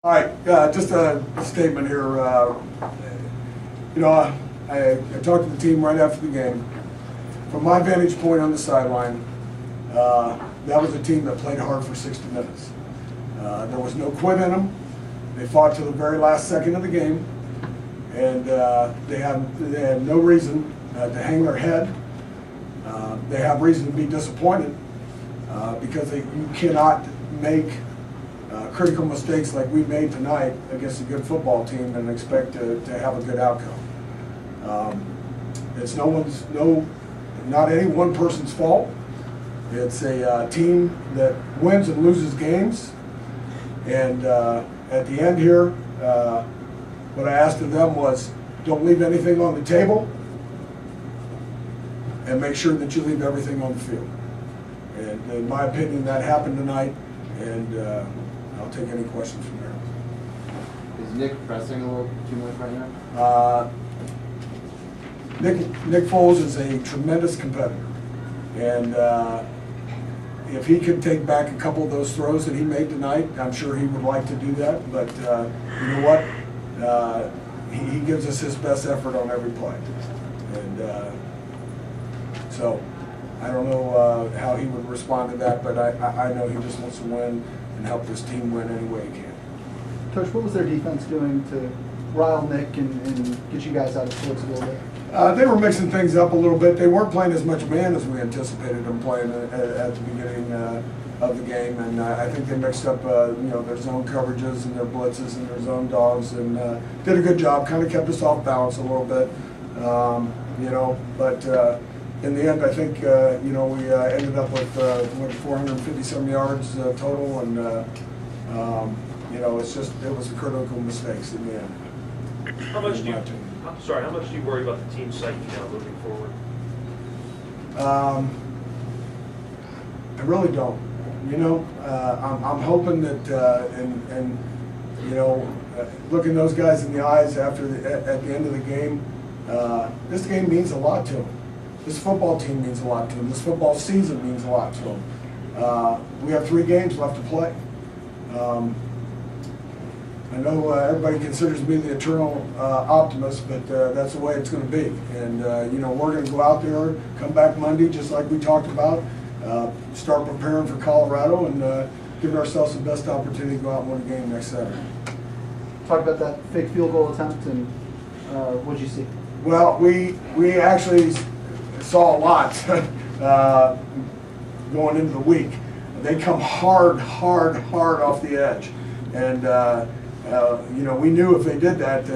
All right, just a statement here. I talked to the team right after the game. From my vantage point on the sideline, that was a team that played hard for 60 minutes. There was no quit in them. They fought to the very last second of the game, and they had no reason to hang their head. They have reason to be disappointed because you cannot make critical mistakes like we made tonight against a good football team and expect to have a good outcome. It's not any one person's fault. It's a team that wins and loses games. And at the end here, what I asked of them was, don't leave anything on the table and make sure that you leave everything on the field. And in my opinion, that happened tonight, and I'll take any questions from there. Is Nick pressing a little too much right now? Nick Foles is a tremendous competitor, and if he could take back a couple of those throws that he made tonight, I'm sure he would like to do that. But you know what? He gives us his best effort on every play, and so I don't know how he would respond to that, but I know he just wants to win and help this team win any way he can. Coach, what was their defense doing to rile Nick and get you guys out of sorts a little bit? They were mixing things up a little bit. They weren't playing as much man as we anticipated them playing at the beginning of the game, and I think they mixed up their zone coverages and their blitzes and their zone dogs, and did a good job. Kind of kept us off balance a little bit, but in the end, I think we ended up with 450-some yards total, and it was a critical mistakes in the end. How much do you worry about the team psyche now moving forward? I really don't. I'm hoping that, looking those guys in the eyes at the end of the game, this game means a lot to them. This football team means a lot to them. This football season means a lot to them. We have 3 games left to play. I know everybody considers me the eternal optimist, but that's the way it's going to be. And we're going to go out there, come back Monday, just like we talked about, start preparing for Colorado, and give ourselves the best opportunity to go out and win a game next Saturday. Talk about that fake field goal attempt, and what'd you see? Well, we actually saw a lot going into the week. They come hard off the edge, and we knew if they did that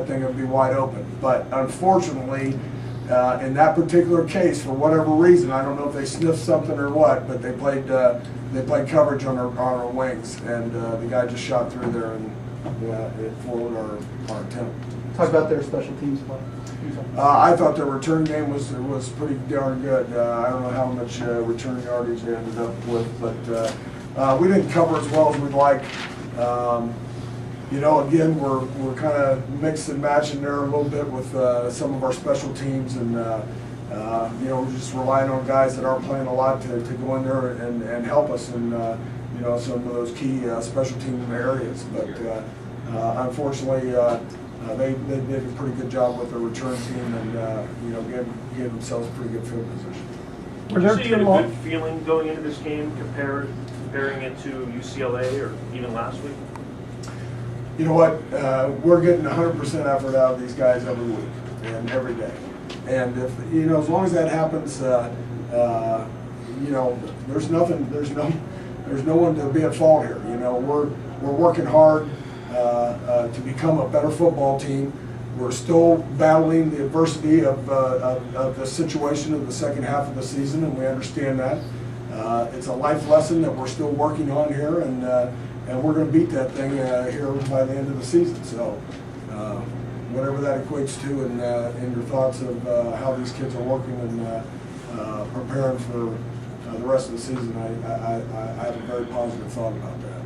thing would be wide open. But unfortunately, in that particular case, for whatever reason, I don't know if they sniffed something or what, but they played coverage on our wings, and the guy just shot through there, and it foiled our attempt. Talk about their special teams play. I thought their return game was pretty darn good. I don't know how much return yardage they ended up with, but we didn't cover as well as we'd like. Again, we're kind of mixed and matching there a little bit with some of our special teams, and we're just relying on guys that aren't playing a lot to go in there and help us in some of those key special team areas. But unfortunately, they did a pretty good job with their return team, and gave themselves a pretty good field position. Did you see a good feeling going into this game comparing it to UCLA or even last week? You know what? We're getting 100% effort out of these guys every week and every day. And if as long as that happens, there's no one to be at fault here. We're working hard to become a better football team. We're still battling the adversity of the situation of the second half of the season, and we understand that. It's a life lesson that we're still working on here, and we're going to beat that thing here by the end of the season. So whatever that equates to, and your thoughts of how these kids are working and preparing for the rest of the season, I have a very positive thought about that.